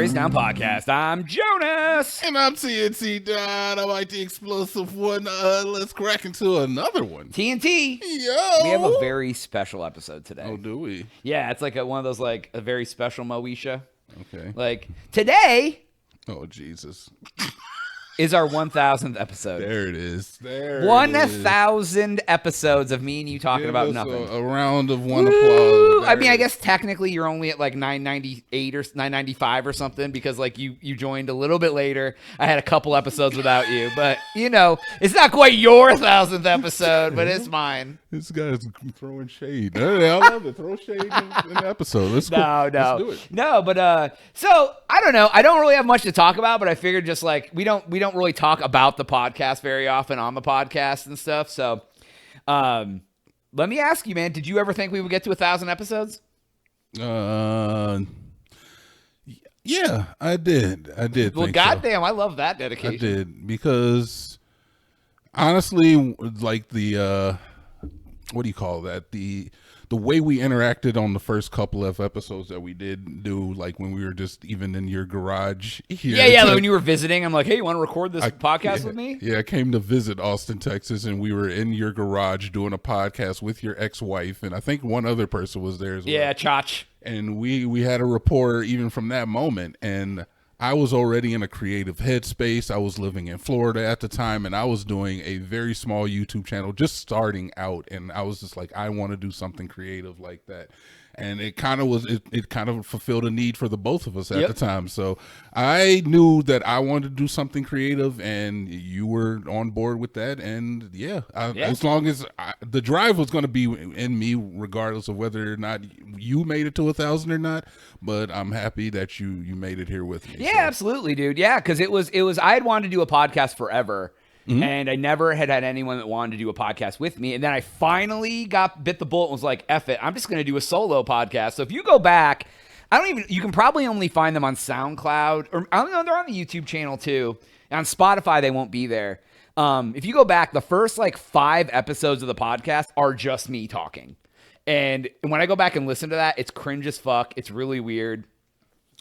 Face Down Podcast. I'm Jonas. And I'm TNT Don. I like the explosive one. Let's crack into another one. TNT. Yo. We have a very special episode today. Oh, do we? Yeah, it's like one of those, like, a very special Moesha. Okay. Like, today Oh, Jesus. is our 1,000th episode. There it is. There it is. 1,000 episodes of me and you talking Give about us nothing. A round of one Woo! applause. I mean, I guess technically you're only at like 998 or 995 or something because like you joined a little bit later. I had a couple episodes without you, but you know, it's not quite your 1,000th episode, but it's mine. This guy's throwing shade. I love it. Throw shade in the episode. Let's go. No. Let's do it. No, but so I don't know. I don't really have much to talk about, but I figured just like we don't really talk about the podcast very often on the podcast and stuff. So let me ask you, man, did you ever think we would get to 1,000 episodes? Yeah, I did. Well, think goddamn, I love that so. dedication. I did because honestly, like the what do you call that? The way we interacted on the first couple of episodes that we did do, like when we were just even in your garage here. Yeah. Like when you were visiting, I'm like, hey, you want to record this podcast with me? Yeah, I came to visit Austin, Texas, and we were in your garage doing a podcast with your ex-wife, and I think one other person was there as well. Yeah, Chach. And we had a rapport even from that moment, and I was already in a creative headspace. I was living in Florida at the time, and I was doing a very small YouTube channel, just starting out, and I was just like, I want to do something creative like that. And it kind of fulfilled a need for the both of us at the time. So I knew that I wanted to do something creative, and you were on board with that. And as long as the drive was going to be in me, regardless of whether or not you made it to 1,000 or not. But I'm happy that you made it here with me. Yeah, absolutely, dude. Yeah, because it was I had wanted to do a podcast forever. Mm-hmm. And I never had anyone that wanted to do a podcast with me. And then I finally bit the bullet and was like, F it, I'm just going to do a solo podcast. So if you go back, you can probably only find them on SoundCloud. Or I don't know, they're on the YouTube channel too. And on Spotify, they won't be there. If you go back, the first like 5 episodes of the podcast are just me talking. And when I go back and listen to that, it's cringe as fuck. It's really weird.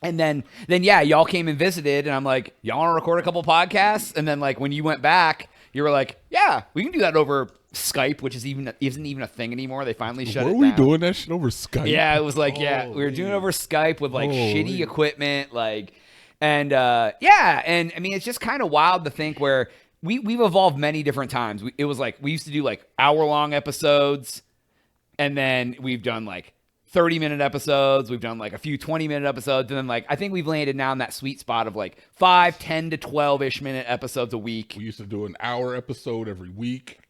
And then yeah, y'all came and visited, and I'm like, y'all want to record a couple podcasts? And then like when you went back, you were like, yeah, we can do that over Skype, which isn't even a thing anymore. They finally shut it down. Were we doing that shit over Skype? Yeah, it was like, we were doing it over Skype with like shitty equipment, like, and and I mean, it's just kind of wild to think where we've evolved many different times. It was like we used to do like hour-long episodes, and then we've done like 30-minute episodes. We've done like a few 20-minute episodes. And then like, I think we've landed now in that sweet spot of like 5, 10 to 12-ish minute episodes a week. We used to do an hour episode every week.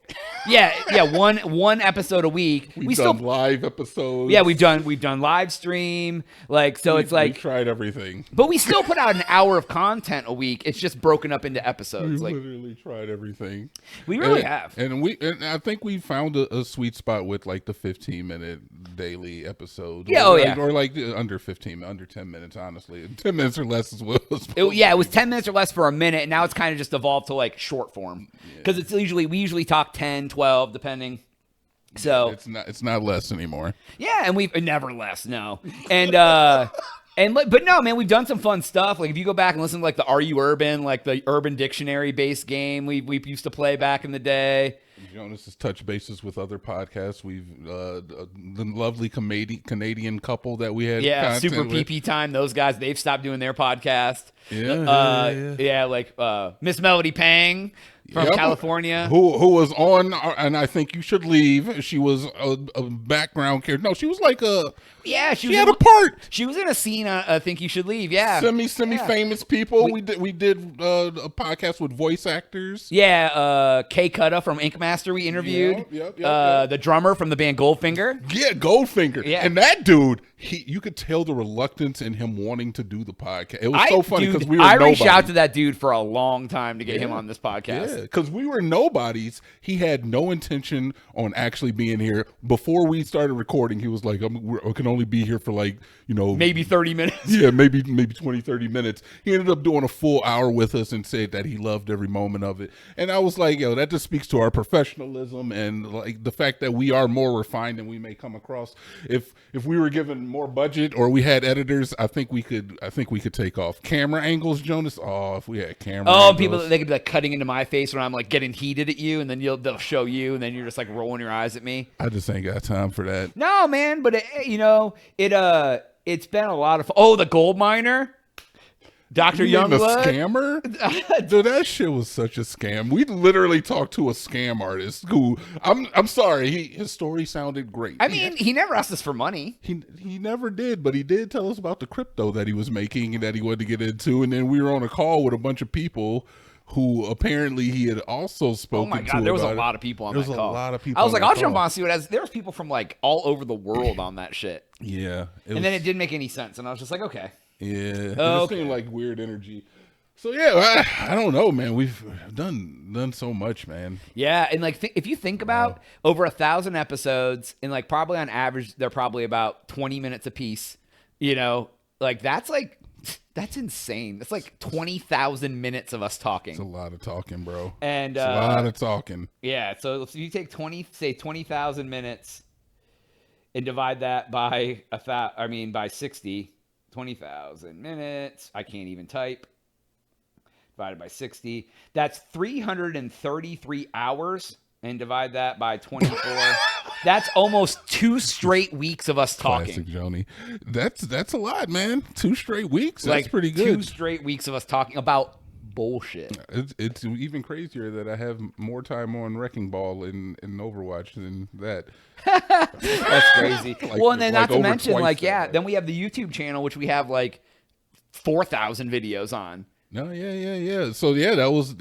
Yeah, one episode a week. We've done live episodes. Yeah, we've done live stream. Like, so it's like we tried everything. But we still put out an hour of content a week. It's just broken up into episodes. We like literally tried everything. We really have. And I think we found a sweet spot with like the 15-minute daily episodes. Yeah, or like under 10 minutes, honestly. 10 minutes or less as well. It was 10 minutes or less for a minute, and now it's kind of just evolved to like short form. Because we usually talk 10, 12, depending. So it's not less anymore. Yeah, and we've never less, no. And but no, man, we've done some fun stuff. Like if you go back and listen to like the Are You Urban, like the Urban Dictionary based game we used to play back in the day. Jonas has touched bases with other podcasts. We've the lovely Canadian couple that we had. Yeah, Super PP Time. Those guys, they've stopped doing their podcast. Yeah. Like Miss Melody Pang from California, who was on, and I Think You Should Leave. She was a background character. No, she was like she had a part. She was in a scene. I Think You Should Leave. Yeah, semi-famous people. We did a podcast with voice actors. Yeah, Kay Cutta from Ink Master. We interviewed. Yep. The drummer from the band Goldfinger. Yeah, Goldfinger. Yeah, and that dude. You could tell the reluctance in him wanting to do the podcast. It was so funny because we were nobodies. I reached out to that dude for a long time to get him on this podcast. Yeah, because we were nobodies. He had no intention on actually being here. Before we started recording, he was like, I can only be here for like, maybe 30 minutes. Yeah, maybe 20, 30 minutes. He ended up doing a full hour with us and said that he loved every moment of it. And I was like, that just speaks to our professionalism and like the fact that we are more refined than we may come across. If we were given more budget or we had editors, I think we could take off camera angles, Jonas. Oh, if we had camera angles. People, they could be like cutting into my face when I'm like getting heated at you, and then they'll show you, and then you're just like rolling your eyes at me. I just ain't got time for that. No, man, but it's been a lot of the gold miner. Dr. Youngblood. The scammer? Dude, that shit was such a scam. We literally talked to a scam artist who, I'm sorry, his story sounded great. I mean, he never asked us for money. He never did, but he did tell us about the crypto that he was making and that he wanted to get into. And then we were on a call with a bunch of people who apparently he had also spoken to. Oh my God, there was a lot of people on that call. There was a lot of people. I was like, I'll jump on and see what it has. There was people from like all over the world on that shit. Yeah. Then it didn't make any sense. And I was just like, okay. Yeah, it just seemed like weird energy. So yeah, I don't know, man. We've done so much, man. Yeah, and like if you think about over 1,000 episodes, and like probably on average they're probably about 20 minutes a piece. You know, like that's insane. That's like 20,000 minutes of us talking. It's a lot of talking, bro. And it's a lot of talking. Yeah, so if you take 20,000 minutes and divide that by by 60. 20,000 minutes. I can't even type. Divided by 60. That's 333 hours. And divide that by 24. That's almost 2 straight weeks of us talking. Classic Joni. That's a lot, man. 2 straight weeks. That's like pretty good. 2 straight weeks of us talking about bullshit. It's even crazier that I have more time on Wrecking Ball in Overwatch than that. That's crazy. Well, and then not to mention, like, then we have the YouTube channel, which we have like 4,000 videos on. No, yeah. So yeah, that was.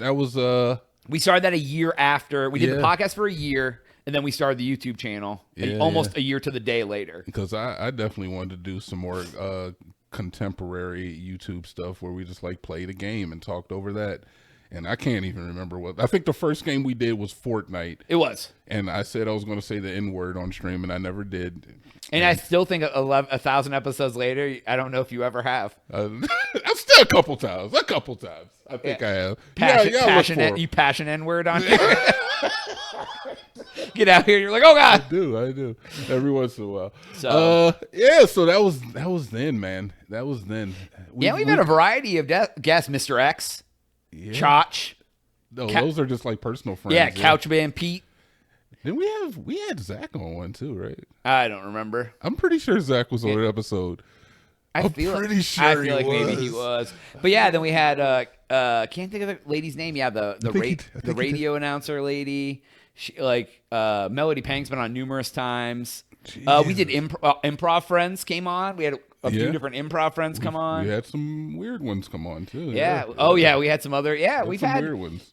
We started that a year after we did the podcast for a year, and then we started the YouTube channel almost a year to the day later. Because I definitely wanted to do some more contemporary YouTube stuff where we just like played a game and talked over that. And I can't even remember what. I think the first game we did was Fortnite. It was. And I said I was going to say the N-word on stream, and I never did. And I still think 1,000 episodes later, I don't know if you ever have. I've still a couple times. I think I have. You passion N-word on here? Get out here. You're like, oh, God. I do. Every once in a while. So that was then, man. That was then. We've had a variety of guests. Mr. X. Yeah. Chotch. No, those are just like personal friends. Yeah, Couch Band Pete. Then we had Zach on one too, right? I don't remember. I'm pretty sure Zach was on an episode. I feel like maybe he was. But yeah, then we had can't think of the lady's name. Yeah, the radio announcer lady. She, Melody Pang's been on numerous times. We did improv friends came on. We had a few different improv friends come on. We had some weird ones come on too. Yeah. Oh yeah, we had some other. Yeah, we've had weird ones.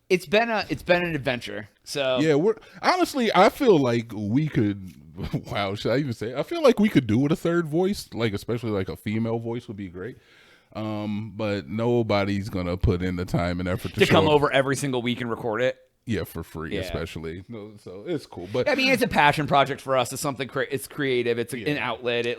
It's been an adventure. So yeah, honestly, I feel like we could. Wow, should I even say? I feel like we could do with a third voice, like especially like a female voice would be great. But nobody's gonna put in the time and effort to come over every single week and record it. Yeah, for free, especially. No, so it's cool. But I mean, it's a passion project for us. It's something. It's creative. It's an outlet.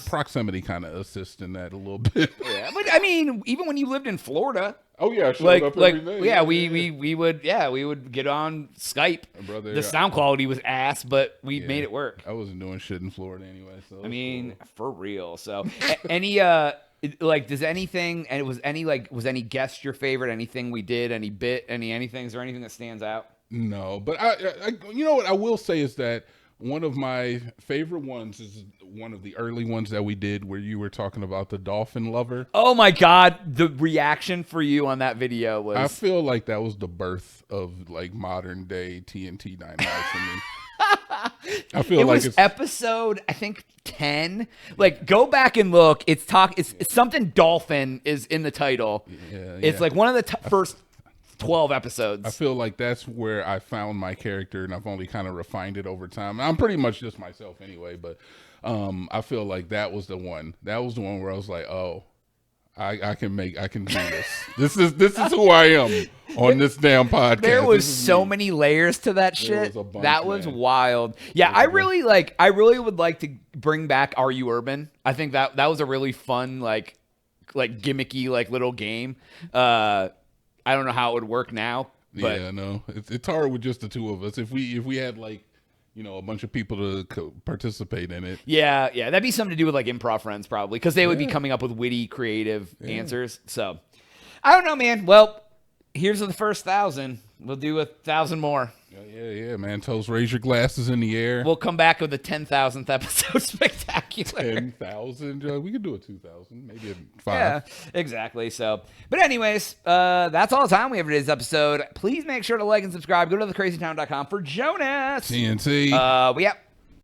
Proximity kind of assists in that a little bit. Yeah, but I mean, even when you lived in Florida. Oh yeah, I showed up every day. Yeah, we would get on Skype. Brother, the sound quality was ass, but we made it work. I wasn't doing shit in Florida anyway. So I mean, for real. So any does anything, and was any guest your favorite? Anything we did, any bit, anything? Is there anything that stands out? No, but I you know what I will say is that one of my favorite ones is one of the early ones that we did where you were talking about the dolphin lover. Oh my God, the reaction for you on that video was. I feel like that was the birth of like modern day TNT Dynamite for me. I feel it was episode, I think 10. Like, go back and look. It's something dolphin is in the title. Yeah, it's like one of the first 12 episodes. I feel like that's where I found my character, and I've only kind of refined it over time. I'm pretty much just myself anyway, but I feel like that was the one. That was the one where I was like, oh, I can do this. This is who I am on this damn podcast. There was so many layers to that shit. That was wild. Yeah, I really would like to bring back Are You Urban? I think that was a really fun like gimmicky like little game. I don't know how it would work now. But yeah, no, it's hard with just the two of us. If we had like a bunch of people to participate in it. Yeah, that'd be something to do with like Improv Friends probably, because they would be coming up with witty, creative answers. So I don't know, man. Well, here's the first 1,000. We'll do 1,000 more. Yeah, man. Toast, raise your glasses in the air. We'll come back with a 10,000th episode spectacular. 10,000. We could do a 2,000, maybe a 5. Yeah, exactly. So, but anyways, that's all the time we have for today's episode. Please make sure to like and subscribe. Go to thecrazytown.com for Jonas. TNT. Yeah.